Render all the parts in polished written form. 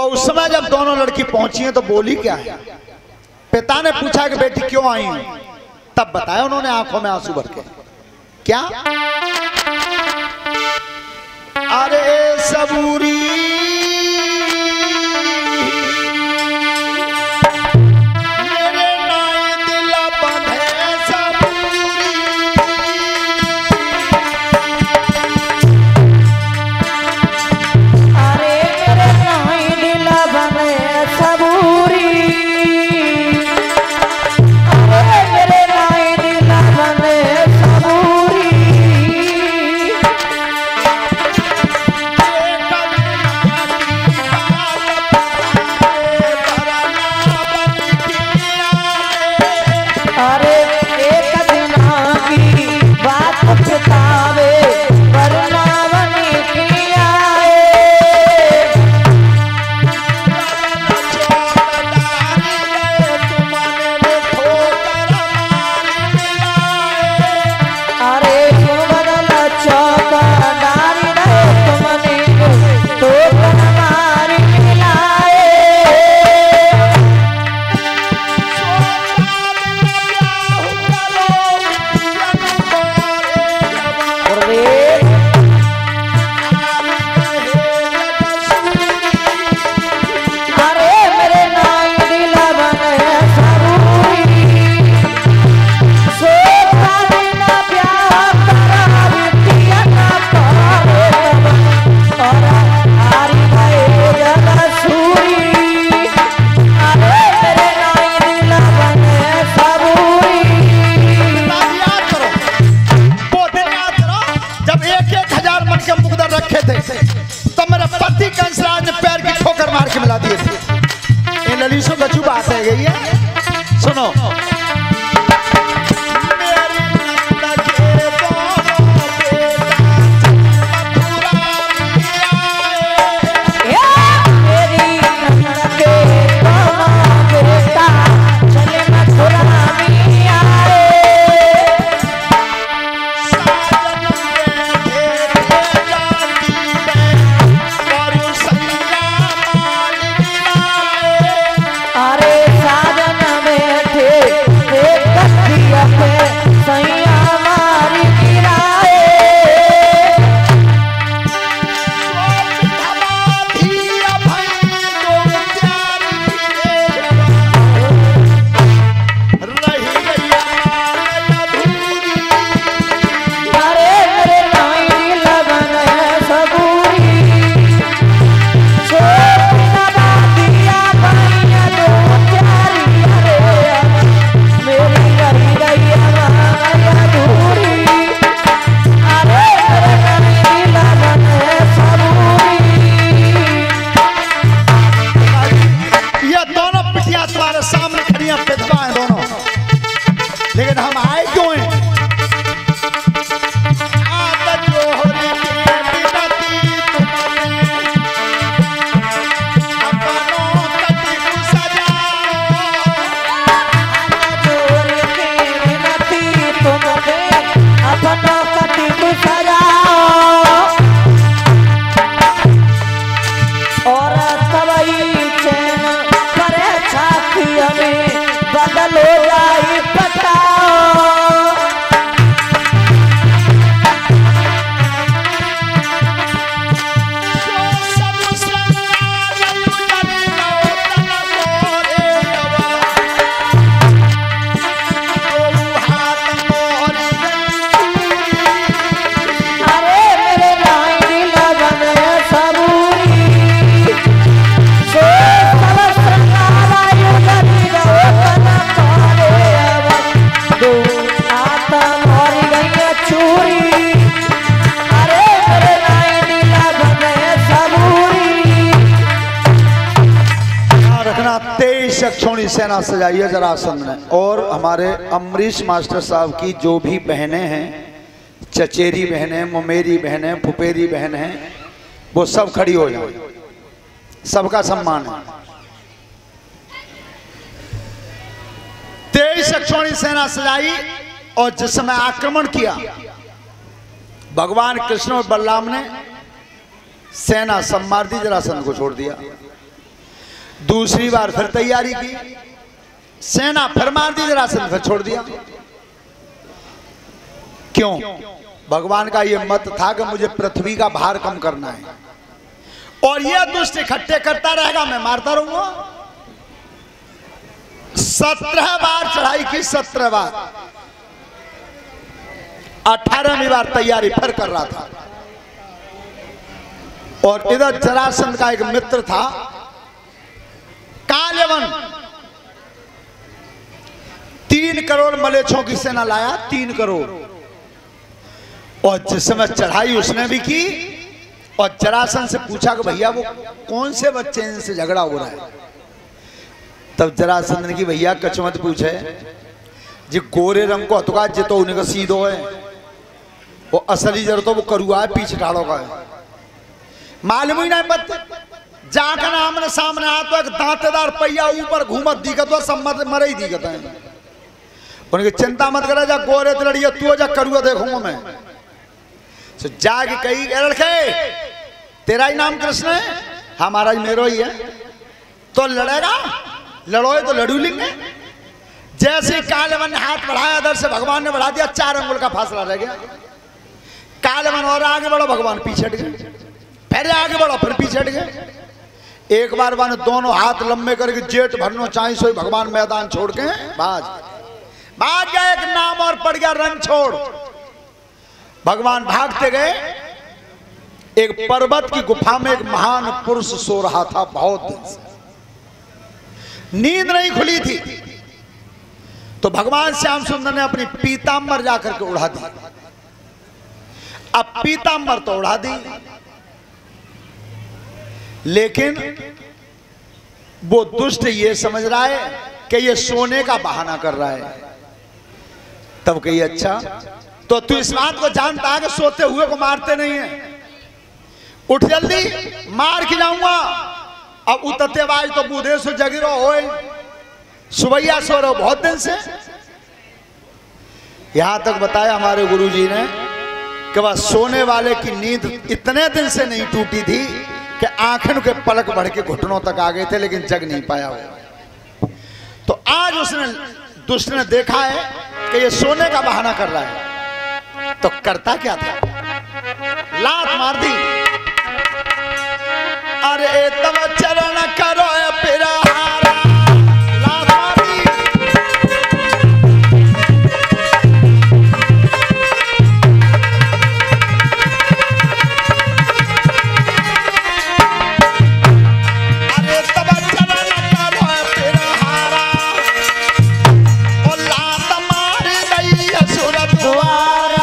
उस समय जब दोनों लड़की पहुंची हैं तो बोली क्या है? पिता ने पूछा कि बेटी क्यों आई हूं, तब बताया उन्होंने आंखों में आंसू भर के। क्या? अरे सबूरी मेरे नाई दिला बंधे सबूरी, अरे मेरे नाई दिला बंधे सबूरी, अरे मेरे नाई दिला बंधे सबूरी। अरे एक दिना की बात बतावे वरना बनी की आए। अरे बदल चौकदारी रहे तुमने तो मारी मिलाए। अरे मेरे नाई दिला बने सबूरी, सोचा बिना प्यार करा बिटिया ना पारे और हारी गए जग सूरी। अरे मेरे नाई दिला बने सबूरी। याद करो, वो दिन याद करो जब 1,000 मन के मुकदर रखे थे तो मेरे पति कंसराज ने पैर की ठोकर मार के मिला दिए थे। इन ललीसों का चुप आते गई है। सुनो, मेरी नंद के दोनों बेटा मेरी नंद के दोनों बेटा चले मथुरा में आए। अरे साजन बैठे देखिया पे सैया मारी गिराए। अरे मेरे नाई दिला बने सबूरी, सोना दिया भैया दो प्यारी। अरे मेरी रही गई हमारी अधूरी। अरे मेरे नाई दिला बने सबूरी। ये दोनों पिटिया तुम्हारे सामने खड़ी हैं, विधवा हैं दोनों, लेकिन हम आए क्यों हैं? आदत जोहरी के विपत्ति तुमने अपनों कति को सजाओ। जोर के विनती तुमने अपना कति को सजाओ। और तबई चैन करे छाती हमें बदलो जाई पटाओ। अरे मेरे नाई दिला बने सबूरी, सो सब श्रृंगारायु गरी गौतम पारे दो आता मारी गई चूरी। अरे मेरे नाई दिला बने सबूरी। रखना 23 अक्षौणी सेना सजाई है जरासंध ने। और हमारे अमरीश मास्टर साहब की जो भी बहनें हैं, चचेरी बहनें, ममेरी बहनें, फुपेरी बहन हैं, वो सब खड़ी हो जाए, सबका सम्मान है। 23 अक्षौणी सेना सजाई और जिस समय आक्रमण किया भगवान कृष्ण और बलराम ने सेना सब मार दी, जरासंध को छोड़ दिया। दूसरी बार फिर तैयारी की, सेना फिर मार दी, जरासंध फिर छोड़ दिया। क्यों? भगवान का ये मत था कि मुझे पृथ्वी का भार कम करना है और ये दुष्ट इकट्ठे करता रहेगा, मैं मारता रहूंगा। 17 बार चढ़ाई की, 17 बार। 18वीं बार तैयारी फिर कर रहा था। और इधर जरासंध का एक मित्र था काल्यवन, 3 करोड़ मलेच्छों की सेना लाया, 3 करोड़। और जिस समय चढ़ाई उसने भी की और जरासंध से पूछा कि भैया वो कौन से बच्चे इनसे झगड़ा हो रहा है। तब जरासंध ने की भैया कछ मत पूछे जी, गोरे रंग को हतुका जे तो उन्हें का सीधो है, वो असली जर तो वो करुआ है, पीछे ठाड़ो का है, मालूम ही नहीं। मत जाकर आमने सामने आ तो एक दांतेदार पहिया ऊपर घूमत दिखत हो, सब मरे ही दिखत है। उनकी चिंता मत करा, जा गोरे तो लड़िया तू जा करुआ देखूंगा मैं। तो जाके कही लड़के तेरा ही नाम कृष्ण है? हमारा ही मेरो ही है। तो लड़ेगा, लड़ोए तो लड़ू लेंगे। जैसे काल्यवन ने हाथ बढ़ाया, इधर से भगवान ने बढ़ा दिया, 4 अंगुल का फासला रह गया। काल्यवन और आगे बढ़ो, भगवान पीछे हट गए, फिर आगे बढ़ो, फिर पीछे हट गए। एक बार वन दोनों हाथ लंबे करके जेठ भरनो चाहिए, सोई भगवान मैदान छोड़ के भाग गया। एक नाम और पड़ गया, रण छोड़। भगवान भागते गए। एक पर्वत की गुफा में एक महान पुरुष सो रहा था, बहुत दिन से नींद नहीं खुली थी। तो भगवान श्याम सुंदर ने अपनी पीतांबर जाकर के उड़ा दी। अब पीतांबर तो उड़ा दी, लेकिन वो दुष्ट ये समझ रहा है कि ये सोने का बहाना कर रहा है। तब कही अच्छा, तो तू इस बात को जानता है कि सोते हुए को मारते नहीं है, उठ जल्दी, मार खिलाऊंगा। अब उतरते बाज तो बूढ़े सो जगिरो होए, सुबैया सो रहे बहुत दिन से। यहां तक बताया हमारे गुरुजी ने कि वह सोने वाले की नींद इतने दिन से नहीं टूटी थी कि आंखें के पलक बढ़ के घुटनों तक आ गए थे, लेकिन जग नहीं पाया वो। तो आज उसने दुष्ट ने देखा है कि ये सोने का बहाना कर रहा है, तो करता क्या था, लात मार दी। अरे तब चरण करो पिरहारा, लात मार दी। अरे तब चरण करो पिरहारा, और लात मार गई असुर द्वारा।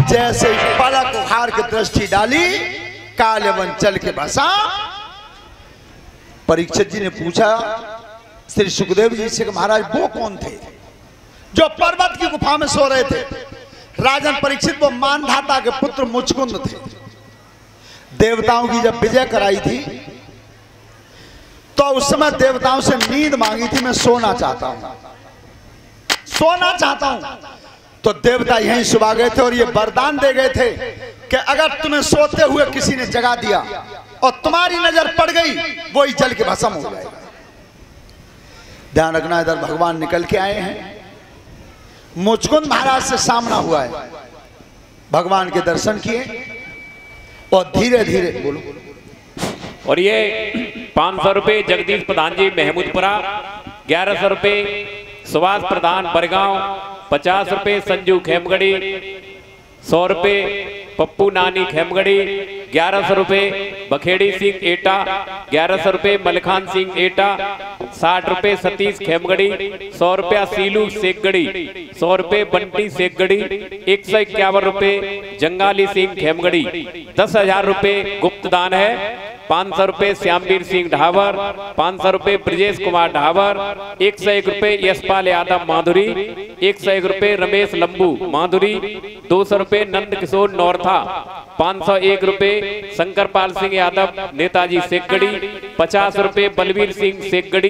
जैसे पलक उखाड़ के दृष्टि डाली, काल्यवन चल के बसा। परीक्षित जी ने पूछा श्री सुखदेव जी से कि महाराज वो कौन थे जो पर्वत की गुफा में सो रहे थे? राजन परीक्षित वो मानधाता के पुत्र मुचकुंद थे। देवताओं की जब विजय कराई थी तो उस समय देवताओं से नींद मांगी थी, मैं सोना चाहता हूं, सोना चाहता हूं। तो देवता यहीं सुबह गए थे और ये वरदान दे गए थे कि अगर तुम्हें सोते हुए किसी ने जगा दिया और तुम्हारी नजर पड़ गई, वो ही जल के भस्म हो जाएगा। ध्यान रखना, इधर भगवान निकल के आए हैं, मुचकुंद महाराज से सामना हुआ है, भगवान के दर्शन किए और धीरे धीरे बोलो। और ये 500 रुपये जगदीश प्रधान जी महमूदपुरा, 1100 रुपये सुभाष प्रधान बरगांव, 50 रुपये संजू खेमगड़ी, 100 रुपये पप्पू नानी खेमगड़ी, 1100 रुपये बखेड़ी सिंह एटा, 1100 रुपये मलखान सिंह एटा, 60 रुपये सतीश खेमगड़ी, 100 रुपया सीलू सेकगड़ी, 100 रुपये बंटी सेकगड़ी, 151 रुपये जंगाली सिंह खेमगड़ी, 10,000 रुपये गुप्त दान है। 500 रुपए श्यामवीर सिंह ढाबर, 500 रुपए ब्रजेश कुमार ढाबर, 101 रुपए यशपाल यादव माधुरी, 101 रुपए रमेश लंबू माधुरी, 200 रुपए नंद किशोर नौरथा, 501 रुपए शंकरपाल सिंह यादव नेताजी शेखगढ़ी, 50 रुपए बलवीर सिंह शेखगढ़ी।